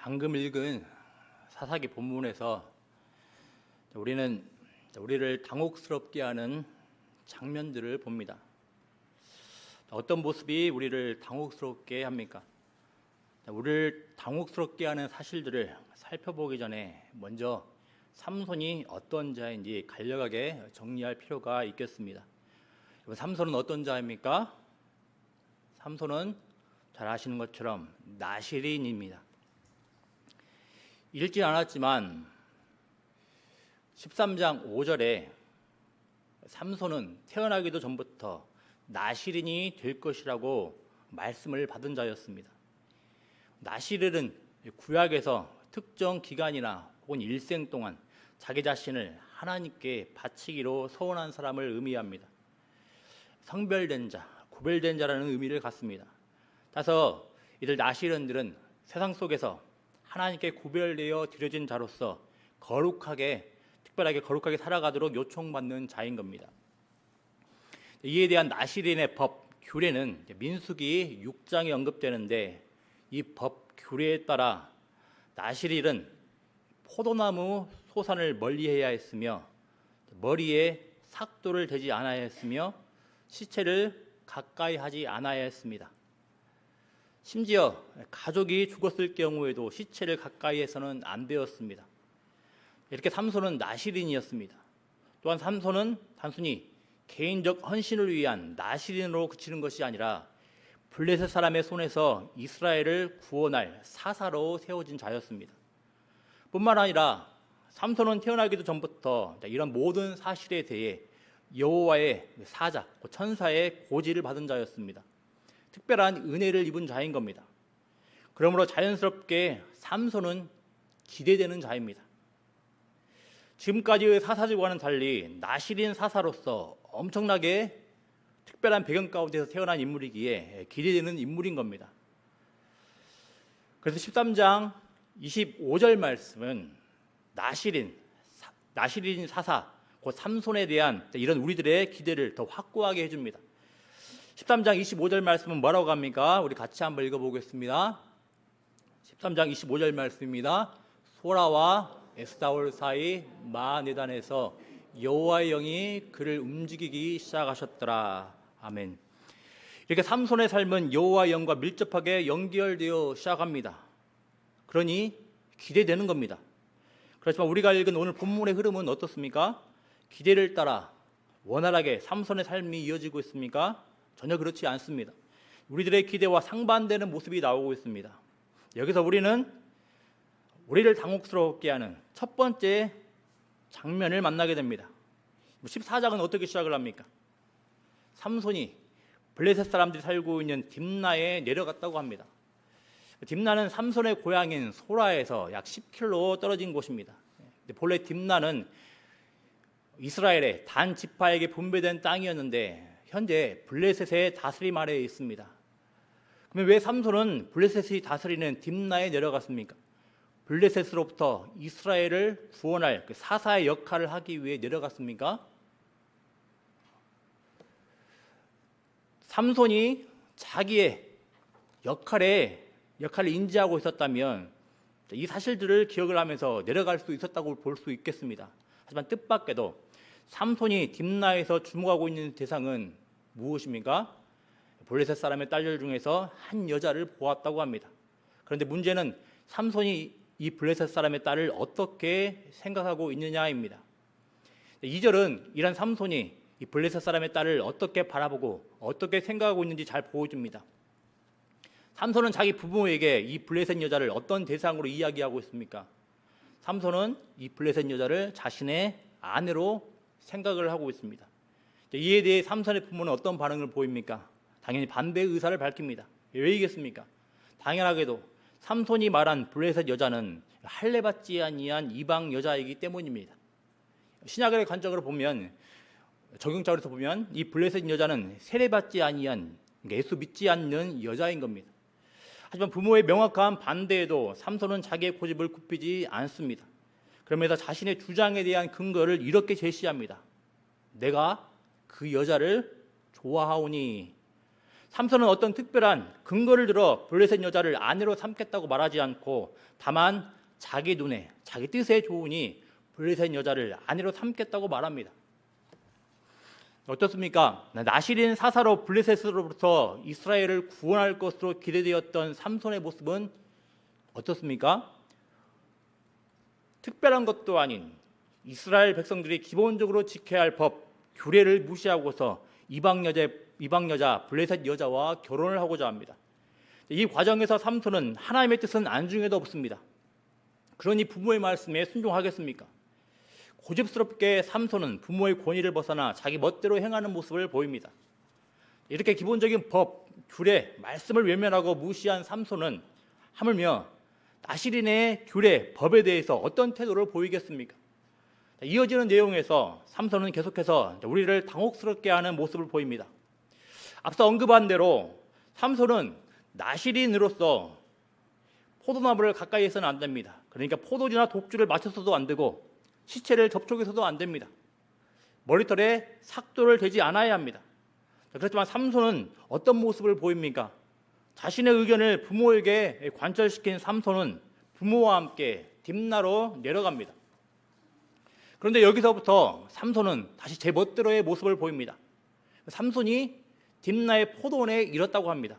방금 읽은 사사기 본문에서 우리는 우리를 당혹스럽게 하는 장면들을 봅니다. 어떤 모습이 우리를 당혹스럽게 합니까? 우리를 당혹스럽게 하는 사실들을 살펴보기 전에 먼저 삼손이 어떤 자인지 간략하게 정리할 필요가 있겠습니다. 삼손은 어떤 자입니까? 삼손은 잘 아시는 것처럼 나실인입니다. 읽지 않았지만 13장 5절에 삼손은 태어나기도 전부터 나실인이 될 것이라고 말씀을 받은 자였습니다. 나실인은 구약에서 특정 기간이나 혹은 일생 동안 자기 자신을 하나님께 바치기로 서원한 사람을 의미합니다. 성별된 자, 구별된 자라는 의미를 갖습니다. 따라서 이들 나실인들은 세상 속에서 하나님께 구별되어 드려진 자로서 특별하게 거룩하게 살아가도록 요청받는 자인 겁니다. 이에 대한 나실인의 법, 규례는 민수기 6장에 언급되는데 이 법, 규례에 따라 나실인은 포도나무 소산을 멀리해야 했으며 머리에 삭도를 대지 않아야 했으며 시체를 가까이 하지 않아야 했습니다. 심지어 가족이 죽었을 경우에도 시체를 가까이 해서는 안 되었습니다. 이렇게 삼손은 나실인이었습니다. 또한 삼손은 단순히 개인적 헌신을 위한 나실인으로 그치는 것이 아니라 블레셋 사람의 손에서 이스라엘을 구원할 사사로 세워진 자였습니다. 뿐만 아니라 삼손은 태어나기도 전부터 이런 모든 사실에 대해 여호와의 사자, 천사의 고지를 받은 자였습니다. 특별한 은혜를 입은 자인 겁니다. 그러므로 자연스럽게 삼손은 기대되는 자입니다. 지금까지의 사사들과는 달리 나실인 사사로서 엄청나게 특별한 배경 가운데서 태어난 인물이기에 기대되는 인물인 겁니다. 그래서 13장 25절 말씀은 나실인 사사, 곧 삼손에 대한 이런 우리들의 기대를 더 확고하게 해줍니다. 13장 25절 말씀은 뭐라고 합니까? 우리 같이 한번 읽어보겠습니다. 13장 25절 말씀입니다. 소라와 에스다올 사이 마네단에서 여호와의 영이 그를 움직이기 시작하셨더라. 아멘. 이렇게 삼손의 삶은 여호와의 영과 밀접하게 연결되어 시작합니다. 그러니 기대되는 겁니다. 그렇지만 우리가 읽은 오늘 본문의 흐름은 어떻습니까? 기대를 따라 원활하게 삼손의 삶이 이어지고 있습니까? 전혀 그렇지 않습니다. 우리들의 기대와 상반되는 모습이 나오고 있습니다. 여기서 우리는 우리를 당혹스럽게 하는 첫 번째 장면을 만나게 됩니다. 14장은 어떻게 시작을 합니까? 삼손이 블레셋 사람들이 살고 있는 딥나에 내려갔다고 합니다. 딥나는 삼손의 고향인 소라에서 약 10km 떨어진 곳입니다. 본래 딥나는 이스라엘의 단 지파에게 분배된 땅이었는데 현재 블레셋의 다스림 아래에 있습니다. 그러면 왜 삼손은 블레셋이 다스리는 딥나에 내려갔습니까? 블레셋으로부터 이스라엘을 구원할 그 사사의 역할을 하기 위해 내려갔습니까? 삼손이 자기의 역할을 인지하고 있었다면 이 사실들을 기억을 하면서 내려갈 수 있었다고 볼 수 있겠습니다. 하지만 뜻밖에도 삼손이 딥나에서 주목하고 있는 대상은 무엇입니까? 블레셋 사람의 딸들 중에서 한 여자를 보았다고 합니다. 그런데 문제는 삼손이 이 블레셋 사람의 딸을 어떻게 생각하고 있느냐입니다. 2절은 이런 삼손이 이 블레셋 사람의 딸을 어떻게 바라보고 어떻게 생각하고 있는지 잘 보여줍니다. 삼손은 자기 부모에게 이 블레셋 여자를 어떤 대상으로 이야기하고 있습니까? 삼손은 이 블레셋 여자를 자신의 아내로 생각을 하고 있습니다. 이에 대해 삼손의 부모는 어떤 반응을 보입니까? 당연히 반대의 의사를 밝힙니다. 왜이겠습니까? 당연하게도 삼손이 말한 블레셋 여자는 할례받지 아니한 이방 여자이기 때문입니다. 신약의 관점으로 보면, 적용자로서 보면 이 블레셋 여자는 세례받지 아니한, 예수 믿지 않는 여자인 겁니다. 하지만 부모의 명확한 반대에도 삼손은 자기의 고집을 굽히지 않습니다. 그러면서 자신의 주장에 대한 근거를 이렇게 제시합니다. 내가 그 여자를 좋아하오니. 삼손은 어떤 특별한 근거를 들어 블레셋 여자를 아내로 삼겠다고 말하지 않고 다만 자기 눈에 자기 뜻에 좋으니 블레셋 여자를 아내로 삼겠다고 말합니다. 어떻습니까? 나실인 사사로 블레셋으로부터 이스라엘을 구원할 것으로 기대되었던 삼손의 모습은 어떻습니까? 특별한 것도 아닌 이스라엘 백성들이 기본적으로 지켜야 할 법, 규례를 무시하고서 이방 여자 블레셋 여자와 결혼을 하고자 합니다. 이 과정에서 삼손은 하나님의 뜻은 안중에도 없습니다. 그러니 부모의 말씀에 순종하겠습니까? 고집스럽게 삼손은 부모의 권위를 벗어나 자기 멋대로 행하는 모습을 보입니다. 이렇게 기본적인 법, 규례, 말씀을 외면하고 무시한 삼손은 하물며 나실인의 규례, 법에 대해서 어떤 태도를 보이겠습니까? 이어지는 내용에서 삼손은 계속해서 우리를 당혹스럽게 하는 모습을 보입니다. 앞서 언급한 대로 삼손은 나실인으로서 포도나무를 가까이 해서는 안 됩니다. 그러니까 포도주나 독주를 마셔서도 안 되고 시체를 접촉해서도 안 됩니다. 머리털에 삭도를 대지 않아야 합니다. 그렇지만 삼손은 어떤 모습을 보입니까? 자신의 의견을 부모에게 관철시킨 삼손은 부모와 함께 딥나로 내려갑니다. 그런데 여기서부터 삼손은 다시 제 멋대로의 모습을 보입니다. 삼손이 딥나의 포도원에 이뤘다고 합니다.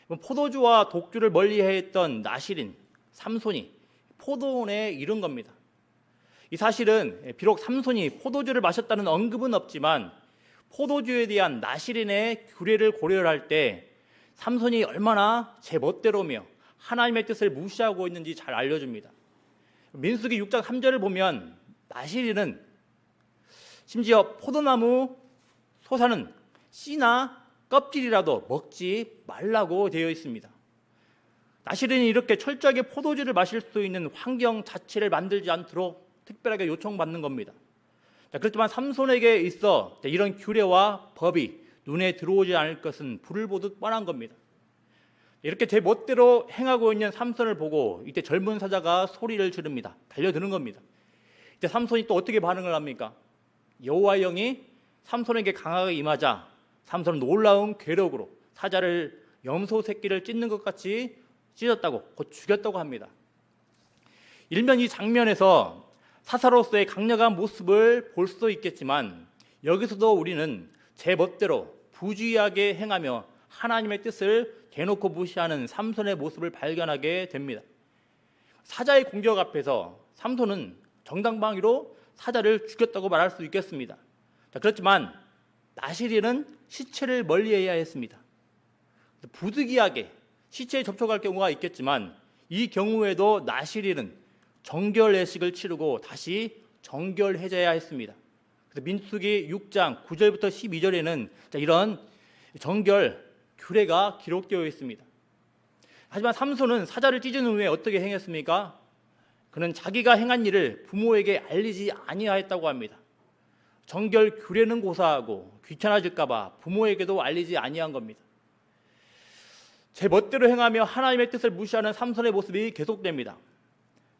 포도주와 독주를 멀리했던 나실인 삼손이 포도원에 이른 겁니다. 이 사실은 비록 삼손이 포도주를 마셨다는 언급은 없지만 포도주에 대한 나실인의 규례를 고려할 때 삼손이 얼마나 제 멋대로며 하나님의 뜻을 무시하고 있는지 잘 알려줍니다. 민수기 6장 3절을 보면 나실인은 심지어 포도나무 솟아는 씨나 껍질이라도 먹지 말라고 되어 있습니다. 나실인이 이렇게 철저하게 포도주를 마실 수 있는 환경 자체를 만들지 않도록 특별하게 요청받는 겁니다. 그렇지만 삼손에게 있어 이런 규례와 법이 눈에 들어오지 않을 것은 불을 보듯 뻔한 겁니다. 이렇게 제 멋대로 행하고 있는 삼손을 보고 이때 젊은 사자가 소리를 지릅니다. 달려드는 겁니다. 이때 삼손이 또 어떻게 반응을 합니까? 여호와의 영이 삼손에게 강하게 임하자 삼손은 놀라운 괴력으로 사자를 염소 새끼를 찢는 것 같이 찢었다고 곧 죽였다고 합니다. 일면 이 장면에서 사사로서의 강력한 모습을 볼 수도 있겠지만 여기서도 우리는 제 멋대로 부주의하게 행하며 하나님의 뜻을 대놓고 무시하는 삼손의 모습을 발견하게 됩니다. 사자의 공격 앞에서 삼손은 정당방위로 사자를 죽였다고 말할 수 있겠습니다. 그렇지만 나실인은 시체를 멀리해야 했습니다. 부득이하게 시체에 접촉할 경우가 있겠지만 이 경우에도 나실인은 정결례식을 치르고 다시 정결해져야 했습니다. 그래서 민수기 6장 9절부터 12절에는 이런 정결 규례가 기록되어 있습니다. 하지만 삼손은 사자를 찢은 후에 어떻게 행했습니까? 그는 자기가 행한 일을 부모에게 알리지 아니하였다고 합니다. 정결 규례는 고사하고 귀찮아질까 봐 부모에게도 알리지 아니한 겁니다. 제 멋대로 행하며 하나님의 뜻을 무시하는 삼손의 모습이 계속됩니다.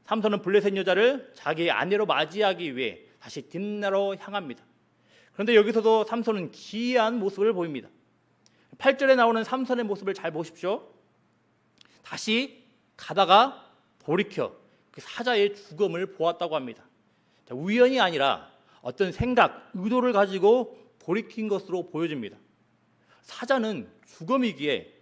삼손은 블레셋 여자를 자기의 아내로 맞이하기 위해 다시 딥나로 향합니다. 그런데 여기서도 삼손은 기이한 모습을 보입니다. 8절에 나오는 삼손의 모습을 잘 보십시오. 다시 가다가 돌이켜 그 사자의 죽음을 보았다고 합니다. 우연이 아니라 어떤 생각, 의도를 가지고 돌이킨 것으로 보여집니다. 사자는 죽음이기에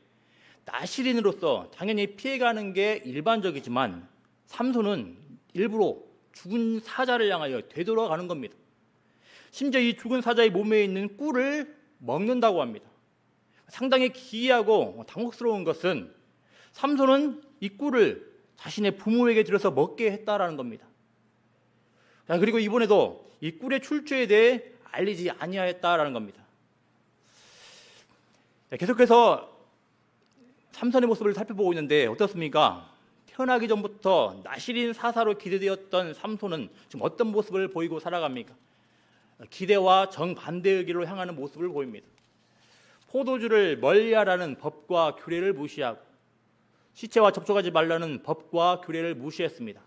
나실인으로서 당연히 피해가는 게 일반적이지만 삼손은 일부러 죽은 사자를 향하여 되돌아가는 겁니다. 심지어 이 죽은 사자의 몸에 있는 꿀을 먹는다고 합니다. 상당히 기이하고 당혹스러운 것은 삼손은 이 꿀을 자신의 부모에게 들여서 먹게 했다라는 겁니다. 그리고 이번에도 이 꿀의 출처에 대해 알리지 아니하였다라는 겁니다. 계속해서 삼손의 모습을 살펴보고 있는데 어떻습니까? 태어나기 전부터 나실인 사사로 기대되었던 삼손은 지금 어떤 모습을 보이고 살아갑니까? 기대와 정반대의 길로 향하는 모습을 보입니다. 포도주를 멀리하라는 법과 규례를 무시하고 시체와 접촉하지 말라는 법과 규례를 무시했습니다.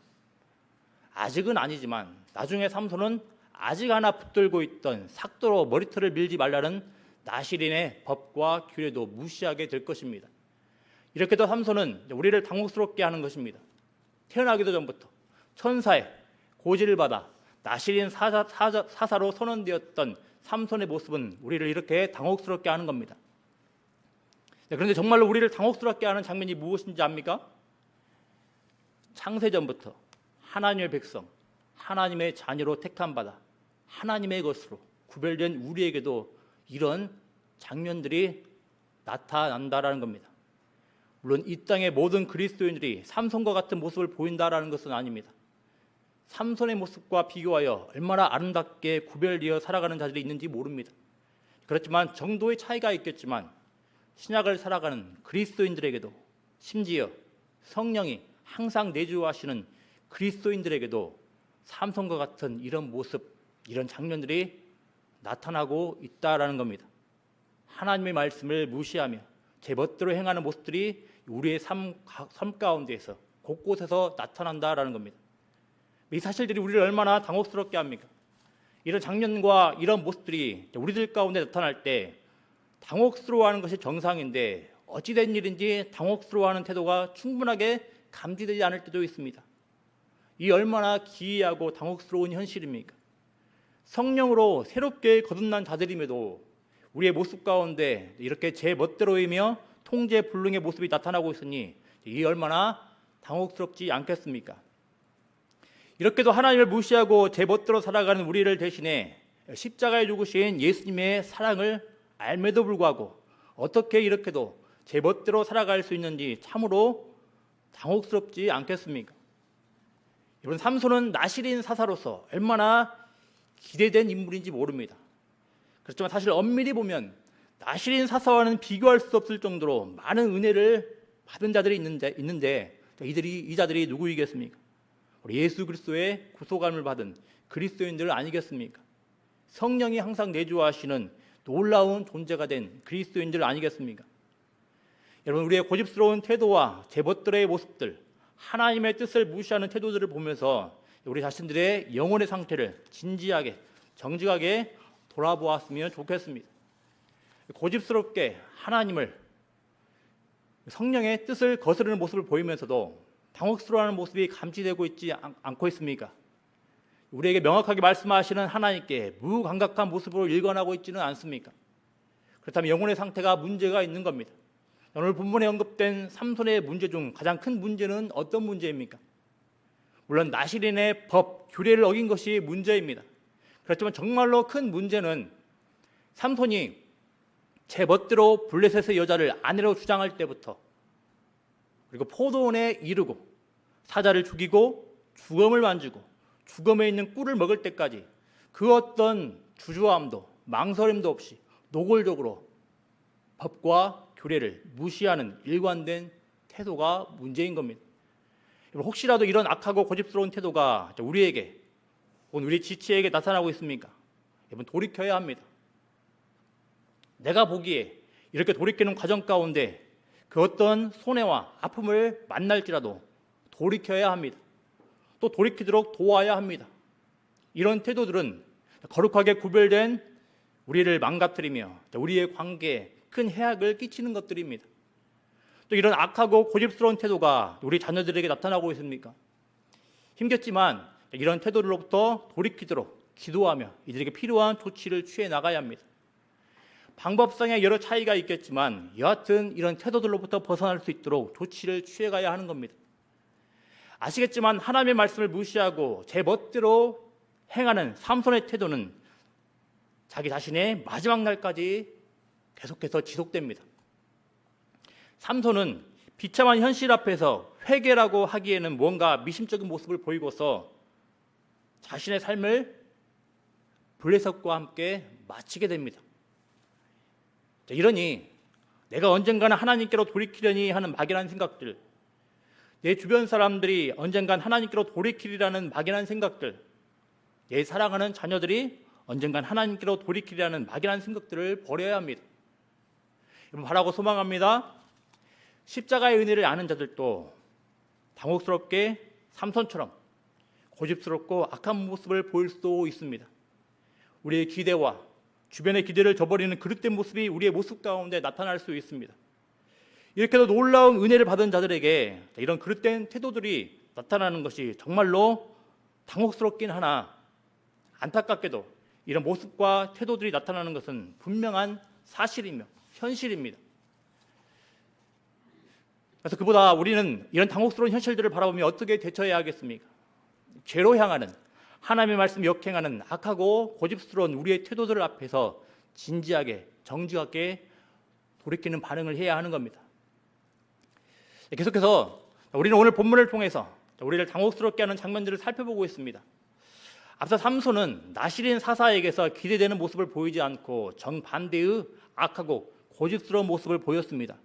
아직은 아니지만 나중에 삼손은 아직 하나 붙들고 있던 삭도로 머리털을 밀지 말라는 나실인의 법과 규례도 무시하게 될 것입니다. 이렇게도 삼손은 우리를 당혹스럽게 하는 것입니다. 태어나기도 전부터 천사의 고지를 받아 나실인 사사로 선언되었던 삼손의 모습은 우리를 이렇게 당혹스럽게 하는 겁니다. 그런데 정말로 우리를 당혹스럽게 하는 장면이 무엇인지 압니까? 창세전부터 하나님의 백성, 하나님의 자녀로 택함받아 하나님의 것으로 구별된 우리에게도 이런 장면들이 나타난다라는 겁니다. 물론 이 땅의 모든 그리스도인들이 삼손과 같은 모습을 보인다라는 것은 아닙니다. 삼손의 모습과 비교하여 얼마나 아름답게 구별되어 살아가는 자들이 있는지 모릅니다. 그렇지만 정도의 차이가 있겠지만 신약을 살아가는 그리스도인들에게도, 심지어 성령이 항상 내주하시는 그리스도인들에게도 삼손과 같은 이런 모습, 이런 장면들이 나타나고 있다라는 겁니다. 하나님의 말씀을 무시하며 제멋대로 행하는 모습들이 우리의 삶 가운데에서 곳곳에서 나타난다라는 겁니다. 이 사실들이 우리를 얼마나 당혹스럽게 합니까? 이런 장면과 이런 모습들이 우리들 가운데 나타날 때 당혹스러워하는 것이 정상인데 어찌된 일인지 당혹스러워하는 태도가 충분하게 감지되지 않을 때도 있습니다. 이 얼마나 기이하고 당혹스러운 현실입니까? 성령으로 새롭게 거듭난 자들임에도 우리의 모습 가운데 이렇게 제 멋대로이며 통제불능의 모습이 나타나고 있으니 이 얼마나 당혹스럽지 않겠습니까? 이렇게도 하나님을 무시하고 제 멋대로 살아가는 우리를 대신해 십자가에 죽으신 예수님의 사랑을 알매도 불구하고 어떻게 이렇게도 제 멋대로 살아갈 수 있는지 참으로 당혹스럽지 않겠습니까? 이번 삼손은 나실인 사사로서 얼마나 기대된 인물인지 모릅니다. 그렇지만 사실 엄밀히 보면 나실인 사사와는 비교할 수 없을 정도로 많은 은혜를 받은 자들이 있는데 이 자들이 누구이겠습니까? 우리 예수 그리스도의 구속함을 받은 그리스도인들 아니겠습니까? 성령이 항상 내주하시는 놀라운 존재가 된 그리스도인들 아니겠습니까? 여러분, 우리의 고집스러운 태도와 제멋대로의 모습들, 하나님의 뜻을 무시하는 태도들을 보면서 우리 자신들의 영혼의 상태를 진지하게 정직하게 돌아보았으면 좋겠습니다. 고집스럽게 하나님을, 성령의 뜻을 거스르는 모습을 보이면서도 당혹스러워하는 모습이 감지되고 있지 않고 있습니까? 우리에게 명확하게 말씀하시는 하나님께 무감각한 모습으로 일관하고 있지는 않습니까? 그렇다면 영혼의 상태가 문제가 있는 겁니다. 오늘 본문에 언급된 삼손의 문제 중 가장 큰 문제는 어떤 문제입니까? 물론 나실인의 법, 규례를 어긴 것이 문제입니다. 그렇지만 정말로 큰 문제는 삼손이 제 멋대로 블레셋의 여자를 아내로 주장할 때부터, 그리고 포도원에 이르고 사자를 죽이고 죽음을 만지고 죽음에 있는 꿀을 먹을 때까지 그 어떤 주저함도 망설임도 없이 노골적으로 법과 규례를 무시하는 일관된 태도가 문제인 겁니다. 혹시라도 이런 악하고 고집스러운 태도가 우리에게, 우리 지체에게 나타나고 있습니까? 여러분, 돌이켜야 합니다. 내가 보기에 이렇게 돌이키는 과정 가운데 그 어떤 손해와 아픔을 만날지라도 돌이켜야 합니다. 또 돌이키도록 도와야 합니다. 이런 태도들은 거룩하게 구별된 우리를 망가뜨리며 우리의 관계에 큰 해악을 끼치는 것들입니다. 또 이런 악하고 고집스러운 태도가 우리 자녀들에게 나타나고 있습니까? 힘겹지만 이런 태도로부터 돌이키도록 기도하며 이들에게 필요한 조치를 취해 나가야 합니다. 방법상의 여러 차이가 있겠지만 여하튼 이런 태도들로부터 벗어날 수 있도록 조치를 취해가야 하는 겁니다. 아시겠지만 하나님의 말씀을 무시하고 제 멋대로 행하는 삼손의 태도는 자기 자신의 마지막 날까지 계속해서 지속됩니다. 삼손은 비참한 현실 앞에서 회개라고 하기에는 뭔가 미심쩍은 모습을 보이고서 자신의 삶을 블레셋과 함께 마치게 됩니다. 이러니 내가 언젠가는 하나님께로 돌이키려니 하는 막연한 생각들, 내 주변 사람들이 언젠간 하나님께로 돌이키리라는 막연한 생각들, 내 사랑하는 자녀들이 언젠간 하나님께로 돌이키리라는 막연한 생각들을 버려야 합니다. 여러분, 바라고 소망합니다. 십자가의 은혜를 아는 자들도 당혹스럽게 삼손처럼 고집스럽고 악한 모습을 보일 수도 있습니다. 우리의 기대와 주변의 기대를 저버리는 그릇된 모습이 우리의 모습 가운데 나타날 수 있습니다. 이렇게도 놀라운 은혜를 받은 자들에게 이런 그릇된 태도들이 나타나는 것이 정말로 당혹스럽긴 하나 안타깝게도 이런 모습과 태도들이 나타나는 것은 분명한 사실이며 현실입니다. 그래서 그보다 우리는 이런 당혹스러운 현실들을 바라보며 어떻게 대처해야 하겠습니까? 죄로 향하는, 하나님의 말씀 역행하는 악하고 고집스러운 우리의 태도들 앞에서 진지하게 정직하게 돌이키는 반응을 해야 하는 겁니다. 계속해서 우리는 오늘 본문을 통해서 우리를 당혹스럽게 하는 장면들을 살펴보고 있습니다. 앞서 삼손은 나실인 사사에게서 기대되는 모습을 보이지 않고 정반대의 악하고 고집스러운 모습을 보였습니다.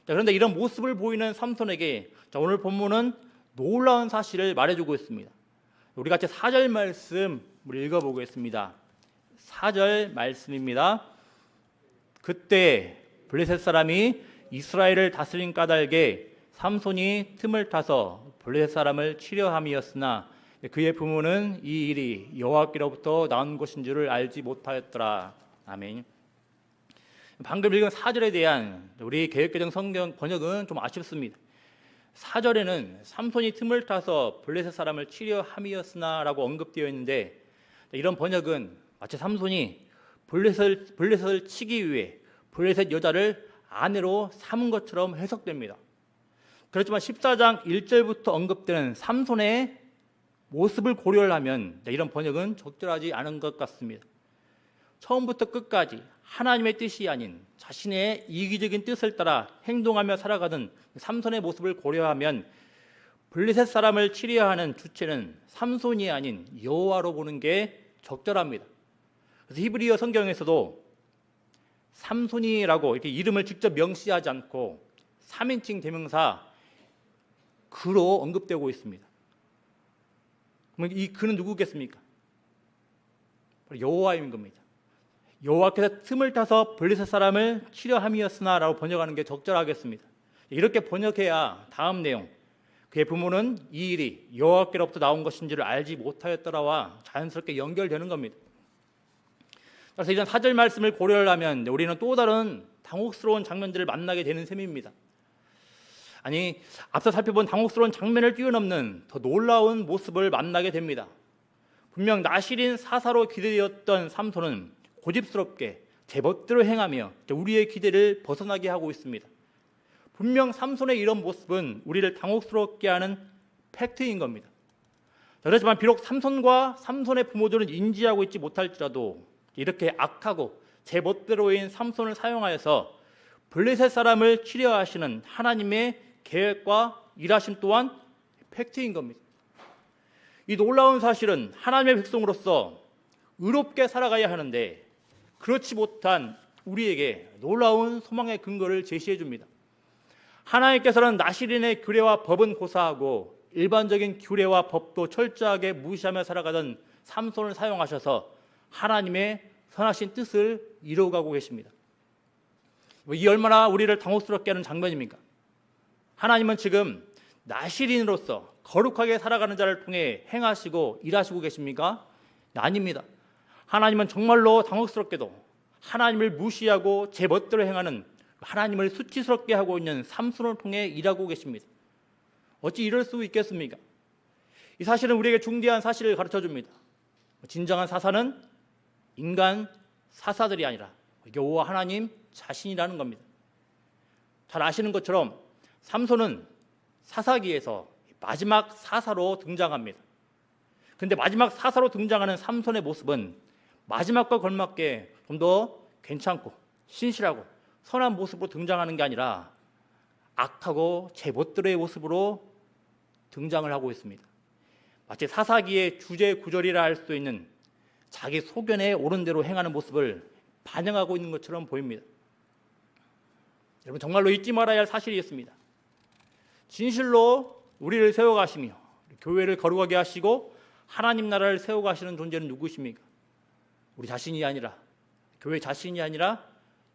그런데 이런 모습을 보이는 삼손에게 오늘 본문은 놀라운 사실을 말해주고 있습니다. 우리 같이 4절 말씀을 읽어보겠습니다. 4절 말씀입니다. 그때 블레셋 사람이 이스라엘을 다스린 까닭에 삼손이 틈을 타서 블레셋 사람을 치려함이었으나 그의 부모는 이 일이 여호와께로부터 나온 것인 줄을 알지 못하였더라. 아멘. 방금 읽은 4절에 대한 우리 개역개정 성경 번역은 좀 아쉽습니다. 4절에는 삼손이 틈을 타서 블레셋 사람을 치려 함이었으나 라고 언급되어 있는데 이런 번역은 마치 삼손이 블레셋을 치기 위해 블레셋 여자를 아내로 삼은 것처럼 해석됩니다. 그렇지만 14장 1절부터 언급되는 삼손의 모습을 고려를 하면 이런 번역은 적절하지 않은 것 같습니다. 처음부터 끝까지 하나님의 뜻이 아닌 자신의 이기적인 뜻을 따라 행동하며 살아가던 삼손의 모습을 고려하면 블레셋 사람을 치려야 하는 주체는 삼손이 아닌 여호와로 보는 게 적절합니다. 그래서 히브리어 성경에서도 삼손이라고 이렇게 이름을 직접 명시하지 않고 3인칭 대명사 그로 언급되고 있습니다. 그럼 이 그는 누구겠습니까? 여호와인 겁니다. 여호와께서 틈을 타서 블레셋 사람을 치려 함이었으나 라고 번역하는 게 적절하겠습니다. 이렇게 번역해야 다음 내용 그의 부모는 이 일이 여호와께로부터 나온 것인 줄을 알지 못하였더라와 자연스럽게 연결되는 겁니다. 그래서 이런 4절 말씀을 고려를 하면 우리는 또 다른 당혹스러운 장면들을 만나게 되는 셈입니다. 아니 앞서 살펴본 당혹스러운 장면을 뛰어넘는 더 놀라운 모습을 만나게 됩니다. 분명 나실인 사사로 기대되었던 삼손은 고집스럽게 제멋대로 행하며 우리의 기대를 벗어나게 하고 있습니다. 분명 삼손의 이런 모습은 우리를 당혹스럽게 하는 팩트인 겁니다. 그렇지만 비록 삼손과 삼손의 부모들은 인지하고 있지 못할지라도 이렇게 악하고 제멋대로인 삼손을 사용하여서 블레셋 사람을 치려 하시는 하나님의 계획과 일하심 또한 팩트인 겁니다. 이 놀라운 사실은 하나님의 백성으로서 의롭게 살아가야 하는데 그렇지 못한 우리에게 놀라운 소망의 근거를 제시해 줍니다. 하나님께서는 나실인의 규례와 법은 고사하고 일반적인 규례와 법도 철저하게 무시하며 살아가던 삼손을 사용하셔서 하나님의 선하신 뜻을 이루어가고 계십니다. 이 얼마나 우리를 당혹스럽게 하는 장면입니까? 하나님은 지금 나실인으로서 거룩하게 살아가는 자를 통해 행하시고 일하시고 계십니까? 아닙니다. 하나님은 정말로 당혹스럽게도 하나님을 무시하고 제멋대로 행하는 하나님을 수치스럽게 하고 있는 삼손을 통해 일하고 계십니다. 어찌 이럴 수 있겠습니까? 이 사실은 우리에게 중대한 사실을 가르쳐줍니다. 진정한 사사는 인간 사사들이 아니라 여호와 하나님 자신이라는 겁니다. 잘 아시는 것처럼 삼손은 사사기에서 마지막 사사로 등장합니다. 그런데 마지막 사사로 등장하는 삼손의 모습은 마지막과 걸맞게 좀 더 괜찮고 신실하고 선한 모습으로 등장하는 게 아니라 악하고 제멋대로의 모습으로 등장을 하고 있습니다. 마치 사사기의 주제 구절이라 할 수 있는 자기 소견에 옳은 대로 행하는 모습을 반영하고 있는 것처럼 보입니다. 여러분 정말로 잊지 말아야 할 사실이 있습니다. 진실로 우리를 세워가시며 교회를 거룩하게 하시고 하나님 나라를 세워가시는 존재는 누구십니까? 우리 자신이 아니라 교회 자신이 아니라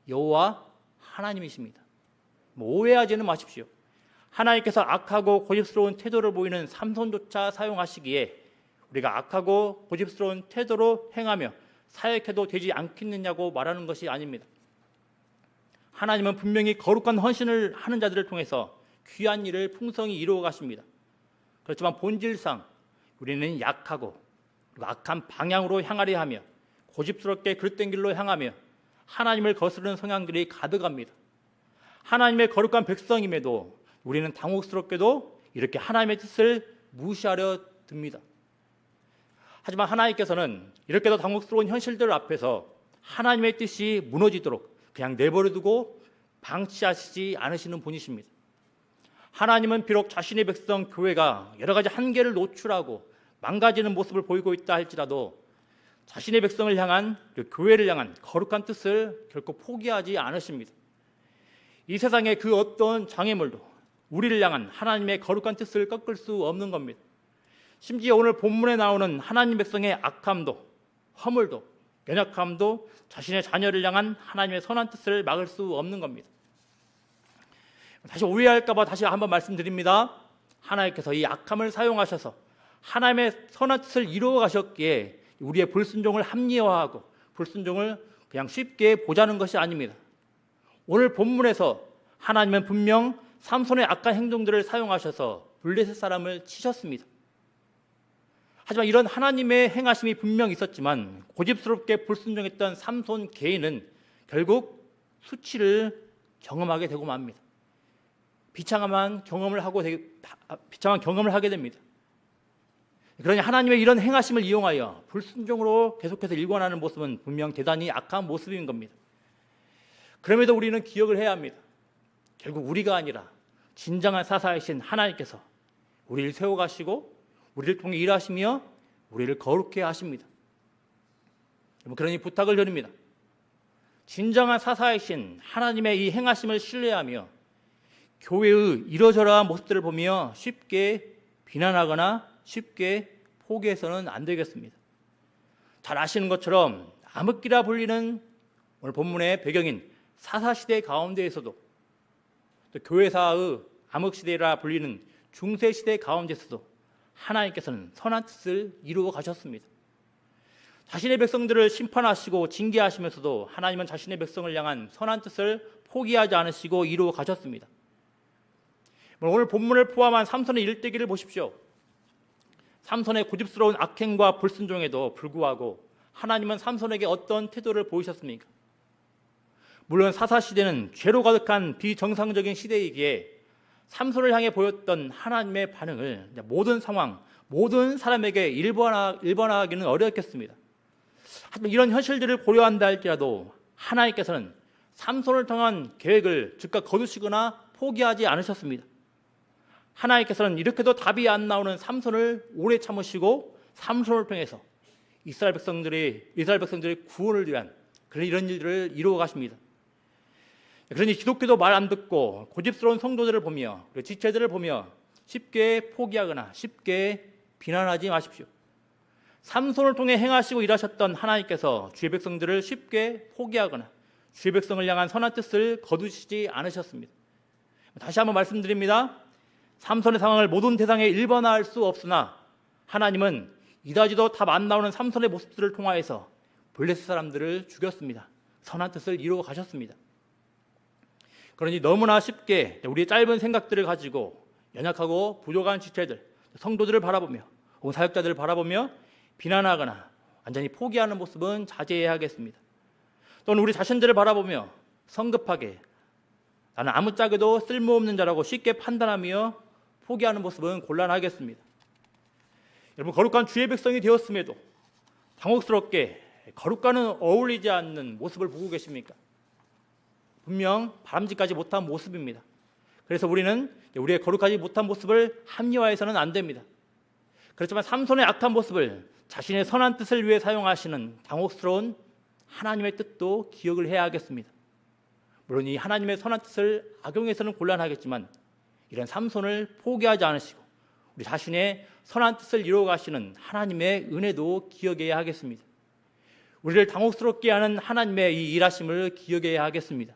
여호와 하나님이십니다. 오해하지는 마십시오. 하나님께서 악하고 고집스러운 태도를 보이는 삼손조차 사용하시기에 우리가 악하고 고집스러운 태도로 행하며 사역해도 되지 않겠느냐고 말하는 것이 아닙니다. 하나님은 분명히 거룩한 헌신을 하는 자들을 통해서 귀한 일을 풍성히 이루어 가십니다. 그렇지만 본질상 우리는 약하고 악한 방향으로 향하려 하며 고집스럽게 그릇된 길로 향하며 하나님을 거스르는 성향들이 가득합니다. 하나님의 거룩한 백성임에도 우리는 당혹스럽게도 이렇게 하나님의 뜻을 무시하려 듭니다. 하지만 하나님께서는 이렇게도 당혹스러운 현실들 앞에서 하나님의 뜻이 무너지도록 그냥 내버려두고 방치하시지 않으시는 분이십니다. 하나님은 비록 자신의 백성 교회가 여러 가지 한계를 노출하고 망가지는 모습을 보이고 있다 할지라도 자신의 백성을 향한, 교회를 향한 거룩한 뜻을 결코 포기하지 않으십니다. 이 세상의 그 어떤 장애물도 우리를 향한 하나님의 거룩한 뜻을 꺾을 수 없는 겁니다. 심지어 오늘 본문에 나오는 하나님 백성의 악함도, 허물도, 연약함도 자신의 자녀를 향한 하나님의 선한 뜻을 막을 수 없는 겁니다. 다시 오해할까 봐 다시 한번 말씀드립니다. 하나님께서 이 악함을 사용하셔서 하나님의 선한 뜻을 이루어 가셨기에 우리의 불순종을 합리화하고 불순종을 그냥 쉽게 보자는 것이 아닙니다. 오늘 본문에서 하나님은 분명 삼손의 악한 행동들을 사용하셔서 블레셋 사람을 치셨습니다. 하지만 이런 하나님의 행하심이 분명 있었지만 고집스럽게 불순종했던 삼손 개인은 결국 수치를 경험하게 되고 맙니다. 비참한 경험을 하게 됩니다. 그러니 하나님의 이런 행하심을 이용하여 불순종으로 계속해서 일관하는 모습은 분명 대단히 악한 모습인 겁니다. 그럼에도 우리는 기억을 해야 합니다. 결국 우리가 아니라 진정한 사사이신 하나님께서 우리를 세워가시고 우리를 통해 일하시며 우리를 거룩해 하십니다. 그러니 부탁을 드립니다. 진정한 사사이신 하나님의 이 행하심을 신뢰하며 교회의 이러저러한 모습들을 보며 쉽게 비난하거나 쉽게 포기해서는 안 되겠습니다. 잘 아시는 것처럼 암흑기라 불리는 오늘 본문의 배경인 사사시대 가운데에서도 또 교회사의 암흑시대라 불리는 중세시대 가운데서도 하나님께서는 선한 뜻을 이루어 가셨습니다. 자신의 백성들을 심판하시고 징계하시면서도 하나님은 자신의 백성을 향한 선한 뜻을 포기하지 않으시고 이루어 가셨습니다. 오늘 본문을 포함한 삼손의 일대기를 보십시오. 삼손의 고집스러운 악행과 불순종에도 불구하고 하나님은 삼손에게 어떤 태도를 보이셨습니까? 물론 사사시대는 죄로 가득한 비정상적인 시대이기에 삼손을 향해 보였던 하나님의 반응을 모든 상황, 모든 사람에게 일반화하기는 어렵겠습니다. 하지만 이런 현실들을 고려한다 할지라도 하나님께서는 삼손을 통한 계획을 즉각 거두시거나 포기하지 않으셨습니다. 하나님께서는 이렇게도 답이 안 나오는 삼손을 오래 참으시고 삼손을 통해서 이스라엘 백성들의 구원을 위한 그런 이런 일들을 이루어 가십니다. 그러니 기독교도 말 안 듣고 고집스러운 성도들을 보며 지체들을 보며 쉽게 포기하거나 쉽게 비난하지 마십시오. 삼손을 통해 행하시고 일하셨던 하나님께서 주의 백성들을 쉽게 포기하거나 주의 백성을 향한 선한 뜻을 거두시지 않으셨습니다. 다시 한번 말씀드립니다. 삼손의 상황을 모든 대상에 일반화할 수 없으나 하나님은 이다지도 답 안 나오는 삼손의 모습들을 통하여서 블레셋 사람들을 죽였습니다. 선한 뜻을 이루어 가셨습니다. 그러니 너무나 쉽게 우리의 짧은 생각들을 가지고 연약하고 부족한 지체들, 성도들을 바라보며 혹은 사역자들을 바라보며 비난하거나 완전히 포기하는 모습은 자제해야 하겠습니다. 또는 우리 자신들을 바라보며 성급하게 나는 아무짝에도 쓸모없는 자라고 쉽게 판단하며 포기하는 모습은 곤란하겠습니다. 여러분, 거룩한 주의 백성이 되었음에도 당혹스럽게 거룩과는 어울리지 않는 모습을 보고 계십니까? 분명 바람직하지 못한 모습입니다. 그래서 우리는 우리의 거룩하지 못한 모습을 합리화해서는 안 됩니다. 그렇지만 삼손의 악한 모습을 자신의 선한 뜻을 위해 사용하시는 당혹스러운 하나님의 뜻도 기억을 해야 하겠습니다. 물론 이 하나님의 선한 뜻을 악용해서는 곤란하겠지만 이런 삼손을 포기하지 않으시고 우리 자신의 선한 뜻을 이루어 가시는 하나님의 은혜도 기억해야 하겠습니다. 우리를 당혹스럽게 하는 하나님의 이 일하심을 기억해야 하겠습니다.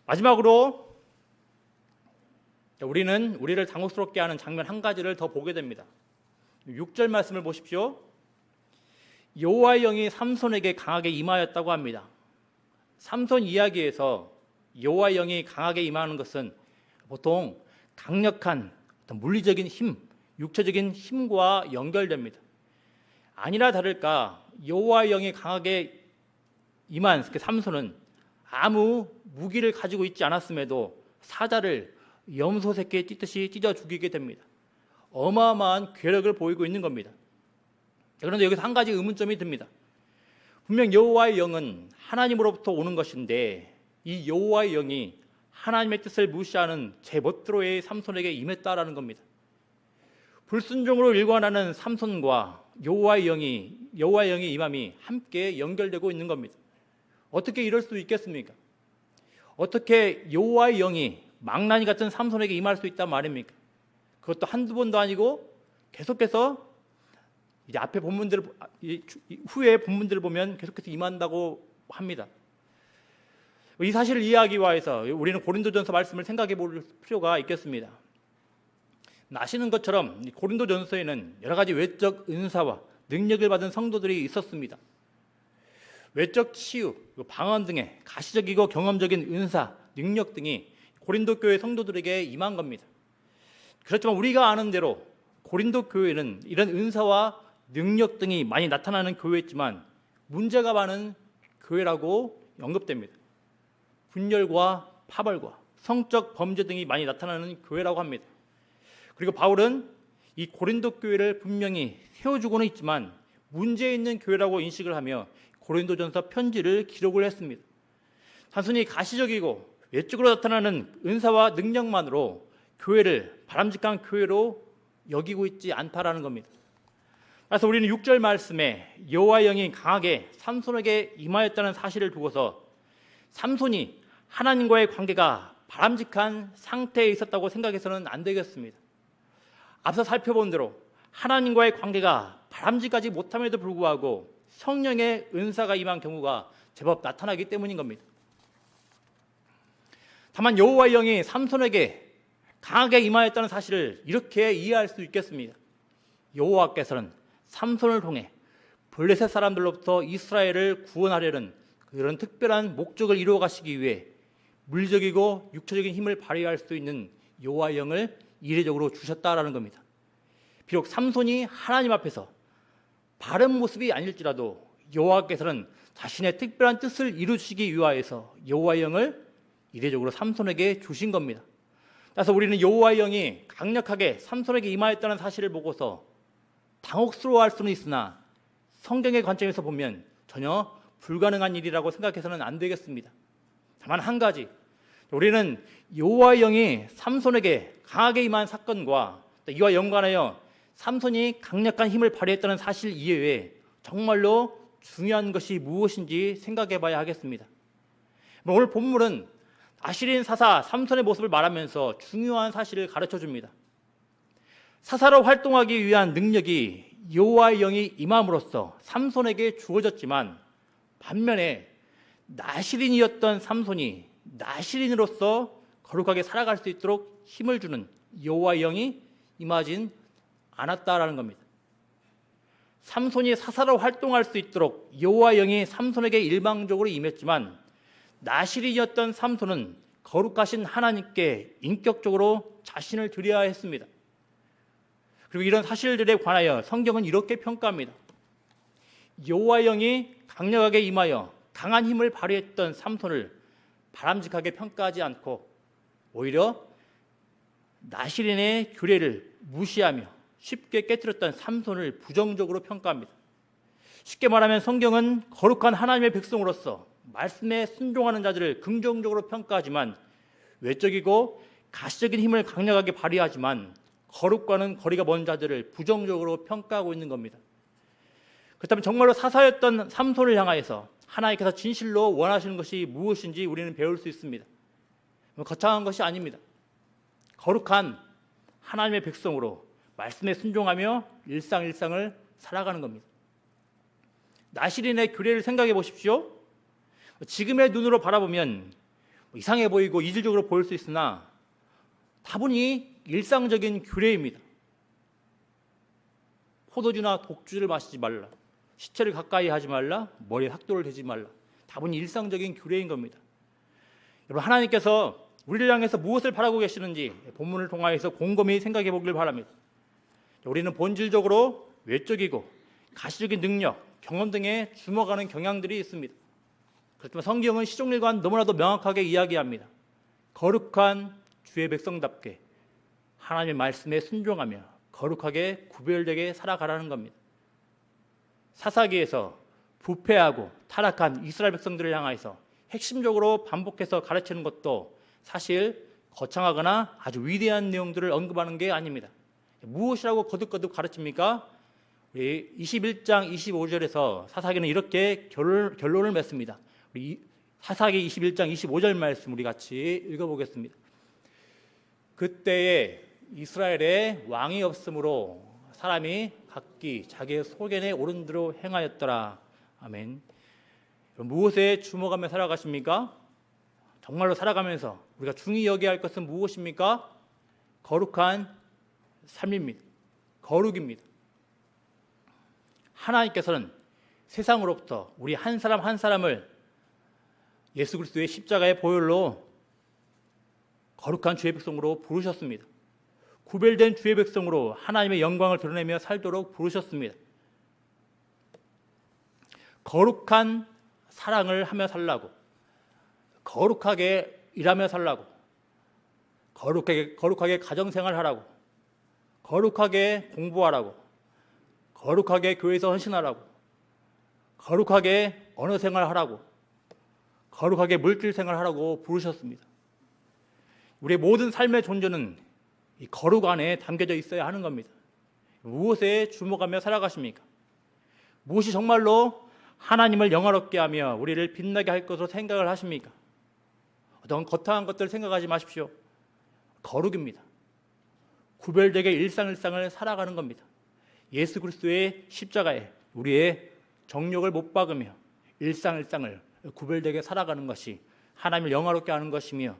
마지막으로 우리는 우리를 당혹스럽게 하는 장면 한 가지를 더 보게 됩니다. 6절 말씀을 보십시오. 여호와의 영이 삼손에게 강하게 임하였다고 합니다. 삼손 이야기에서 여호와의 영이 강하게 임하는 것은 보통 강력한 어떤 물리적인 힘, 육체적인 힘과 연결됩니다. 아니나 다를까 여호와의 영이 강하게 임한 삼손은 아무 무기를 가지고 있지 않았음에도 사자를 염소 새끼에 찢듯이 찢어 죽이게 됩니다. 어마어마한 괴력을 보이고 있는 겁니다. 그런데 여기서 한 가지 의문점이 듭니다. 분명 여호와의 영은 하나님으로부터 오는 것인데 이 여호와의 영이 하나님의 뜻을 무시하는 제 멋대로의 삼손에게 임했다라는 겁니다. 불순종으로 일관하는 삼손과 여호와의 영이 임함이 함께 연결되고 있는 겁니다. 어떻게 이럴 수 있겠습니까? 어떻게 여호와의 영이 망나니 같은 삼손에게 임할 수 있단 말입니까? 그것도 한두 번도 아니고 계속해서 이제 앞에 본문들 후에 본문들을 보면 계속해서 임한다고 합니다. 이 사실을 이해하기위해서 우리는 고린도전서 말씀을 생각해 볼 필요가 있겠습니다. 아시는 것처럼 고린도전서에는 여러 가지 외적 은사와 능력을 받은 성도들이 있었습니다. 외적 치유, 방언 등의 가시적이고 경험적인 은사, 능력 등이 고린도 교회 성도들에게 임한 겁니다. 그렇지만 우리가 아는 대로 고린도 교회는 이런 은사와 능력 등이 많이 나타나는 교회였지만 문제가 많은 교회라고 언급됩니다. 분열과 파벌과 성적 범죄 등이 많이 나타나는 교회라고 합니다. 그리고 바울은 이 고린도 교회를 분명히 세워주고는 있지만 문제 있는 교회라고 인식을 하며 고린도전서 편지를 기록을 했습니다. 단순히 가시적이고 외적으로 나타나는 은사와 능력만으로 교회를 바람직한 교회로 여기고 있지 않다라는 겁니다. 그래서 우리는 6절 말씀에 여호와의 영이 강하게 삼손에게 임하였다는 사실을 두고서 삼손이 하나님과의 관계가 바람직한 상태에 있었다고 생각해서는 안 되겠습니다. 앞서 살펴본 대로 하나님과의 관계가 바람직하지 못함에도 불구하고 성령의 은사가 임한 경우가 제법 나타나기 때문인 겁니다. 다만 여호와의 영이 삼손에게 강하게 임하였다는 사실을 이렇게 이해할 수 있겠습니다. 여호와께서는 삼손을 통해 블레셋 사람들로부터 이스라엘을 구원하려는 그런 특별한 목적을 이루어 가시기 위해 물리적이고 육체적인 힘을 발휘할 수 있는 여호와의 영을 이례적으로 주셨다라는 겁니다. 비록 삼손이 하나님 앞에서 바른 모습이 아닐지라도 여호와께서는 자신의 특별한 뜻을 이루시기 위하여서 여호와의 영을 이례적으로 삼손에게 주신 겁니다. 그래서 우리는 여호와의 영이 강력하게 삼손에게 임하였다는 사실을 보고서 당혹스러워할 수는 있으나 성경의 관점에서 보면 전혀 불가능한 일이라고 생각해서는 안 되겠습니다. 다만 한 가지, 우리는 여호와의 영이 삼손에게 강하게 임한 사건과 이와 연관하여 삼손이 강력한 힘을 발휘했다는 사실 이외에 정말로 중요한 것이 무엇인지 생각해 봐야 하겠습니다. 오늘 본문은 아시린 사사 삼손의 모습을 말하면서 중요한 사실을 가르쳐 줍니다. 사사로 활동하기 위한 능력이 여호와의 영이 임함으로써 삼손에게 주어졌지만 반면에 나실인이었던 삼손이 나실인으로서 거룩하게 살아갈 수 있도록 힘을 주는 여호와의 영이 임하진 않았다라는 겁니다. 삼손이 사사로 활동할 수 있도록 여호와의 영이 삼손에게 일방적으로 임했지만 나실인이었던 삼손은 거룩하신 하나님께 인격적으로 자신을 드려야 했습니다. 그리고 이런 사실들에 관하여 성경은 이렇게 평가합니다. 여호와의 영이 강력하게 임하여 강한 힘을 발휘했던 삼손을 바람직하게 평가하지 않고 오히려 나실인의 규례를 무시하며 쉽게 깨뜨렸던 삼손을 부정적으로 평가합니다. 쉽게 말하면 성경은 거룩한 하나님의 백성으로서 말씀에 순종하는 자들을 긍정적으로 평가하지만 외적이고 가시적인 힘을 강력하게 발휘하지만 거룩과는 거리가 먼 자들을 부정적으로 평가하고 있는 겁니다. 그렇다면 정말로 사사였던 삼손을 향하여서 하나님께서 진실로 원하시는 것이 무엇인지 우리는 배울 수 있습니다. 거창한 것이 아닙니다. 거룩한 하나님의 백성으로 말씀에 순종하며 일상을 살아가는 겁니다. 나실인의 규례를 생각해 보십시오. 지금의 눈으로 바라보면 이상해 보이고 이질적으로 보일 수 있으나 다분히 일상적인 규례입니다. 포도주나 독주를 마시지 말라. 시체를 가까이 하지 말라, 머리에 삭도를 대지 말라. 다분히 일상적인 규례인 겁니다. 여러분, 하나님께서 우리를 향해서 무엇을 바라고 계시는지 본문을 통하여서 곰곰이 생각해 보길 바랍니다. 우리는 본질적으로 외적이고 가시적인 능력, 경험 등에 주목하는 경향들이 있습니다. 그렇지만 성경은 시종일관 너무나도 명확하게 이야기합니다. 거룩한 주의 백성답게 하나님의 말씀에 순종하며 거룩하게 구별되게 살아가라는 겁니다. 사사기에서 부패하고 타락한 이스라엘 백성들을 향해서 핵심적으로 반복해서 가르치는 것도 사실 거창하거나 아주 위대한 내용들을 언급하는 게 아닙니다. 무엇이라고 거듭거듭 가르칩니까? 21장 25절에서 사사기는 이렇게 결론을 맺습니다. 사사기 21장 25절 말씀 우리 같이 읽어보겠습니다. 그때에 이스라엘에 왕이 없으므로 사람이 각기 자기의 소견에 오른 대로 행하였더라. 아멘. 무엇에 주목하며 살아가십니까? 정말로 살아가면서 우리가 중히 여겨야 할 것은 무엇입니까? 거룩한 삶입니다. 거룩입니다. 하나님께서는 세상으로부터 우리 한 사람 한 사람을 예수 그리스도의 십자가의 보혈로 거룩한 주의 백성으로 부르셨습니다. 구별된 주의 백성으로 하나님의 영광을 드러내며 살도록 부르셨습니다. 거룩한 사랑을 하며 살라고, 거룩하게 일하며 살라고, 거룩하게 가정생활 하라고, 거룩하게 공부하라고, 거룩하게 교회에서 헌신하라고, 거룩하게 언어생활 하라고, 거룩하게 물질생활 하라고 부르셨습니다. 우리의 모든 삶의 존재는 이 거룩 안에 담겨져 있어야 하는 겁니다. 무엇에 주목하며 살아가십니까? 무엇이 정말로 하나님을 영화롭게 하며 우리를 빛나게 할 것으로 생각을 하십니까? 어떤 거창한 것들 생각하지 마십시오. 거룩입니다. 구별되게 일상을 살아가는 겁니다. 예수 그리스도의 십자가에 우리의 정욕을 못 박으며 일상을 구별되게 살아가는 것이 하나님을 영화롭게 하는 것이며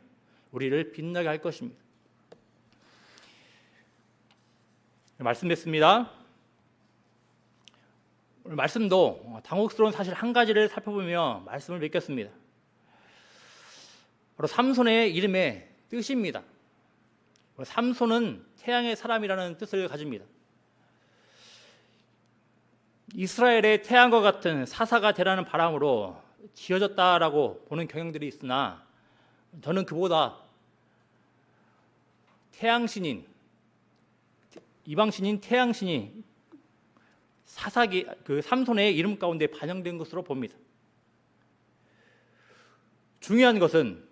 우리를 빛나게 할 것입니다. 말씀됐습니다. 오늘 말씀도 당혹스러운 사실 한 가지를 살펴보며 말씀을 맺겠습니다. 바로 삼손의 이름의 뜻입니다. 삼손은 태양의 사람이라는 뜻을 가집니다. 이스라엘의 태양과 같은 사사가 되라는 바람으로 지어졌다라고 보는 경향들이 있으나 저는 그보다 태양신인, 이방신인 태양신이 사사기 삼손의 이름 가운데 반영된 것으로 봅니다. 중요한 것은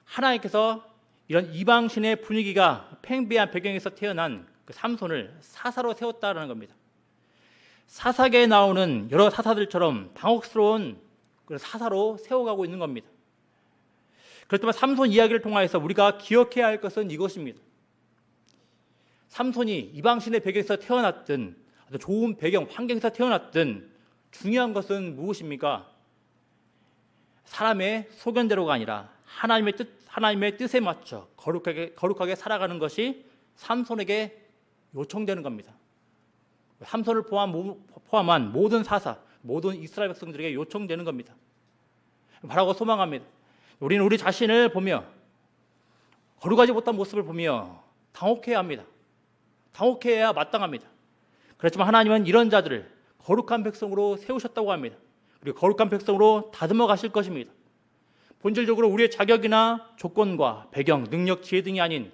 하나님께서 이런 이방신의 분위기가 팽배한 배경에서 태어난 그 삼손을 사사로 세웠다라는 겁니다. 사사기에 나오는 여러 사사들처럼 당혹스러운 사사로 세워가고 있는 겁니다. 그렇지만 삼손 이야기를 통하여서 우리가 기억해야 할 것은 이것입니다. 삼손이 이방신의 배경에서 태어났든 아주 좋은 배경, 환경에서 태어났든 중요한 것은 무엇입니까? 사람의 소견대로가 아니라 하나님의 뜻에 맞춰 거룩하게 살아가는 것이 삼손에게 요청되는 겁니다. 삼손을 포함한 모든 사사, 모든 이스라엘 백성들에게 요청되는 겁니다. 바라고 소망합니다. 우리는 우리 자신을 보며 거룩하지 못한 모습을 보며 당혹해야 합니다. 당혹해야 마땅합니다. 그렇지만 하나님은 이런 자들을 거룩한 백성으로 세우셨다고 합니다. 그리고 거룩한 백성으로 다듬어 가실 것입니다. 본질적으로 우리의 자격이나 조건과 배경, 능력, 지혜 등이 아닌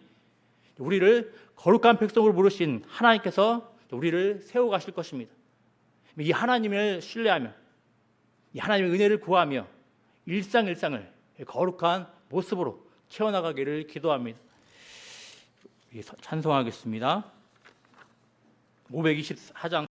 우리를 거룩한 백성으로 부르신 하나님께서 우리를 세워 가실 것입니다. 이 하나님을 신뢰하며 이 하나님의 은혜를 구하며 일상을 거룩한 모습으로 채워나가기를 기도합니다. 찬송하겠습니다. 524장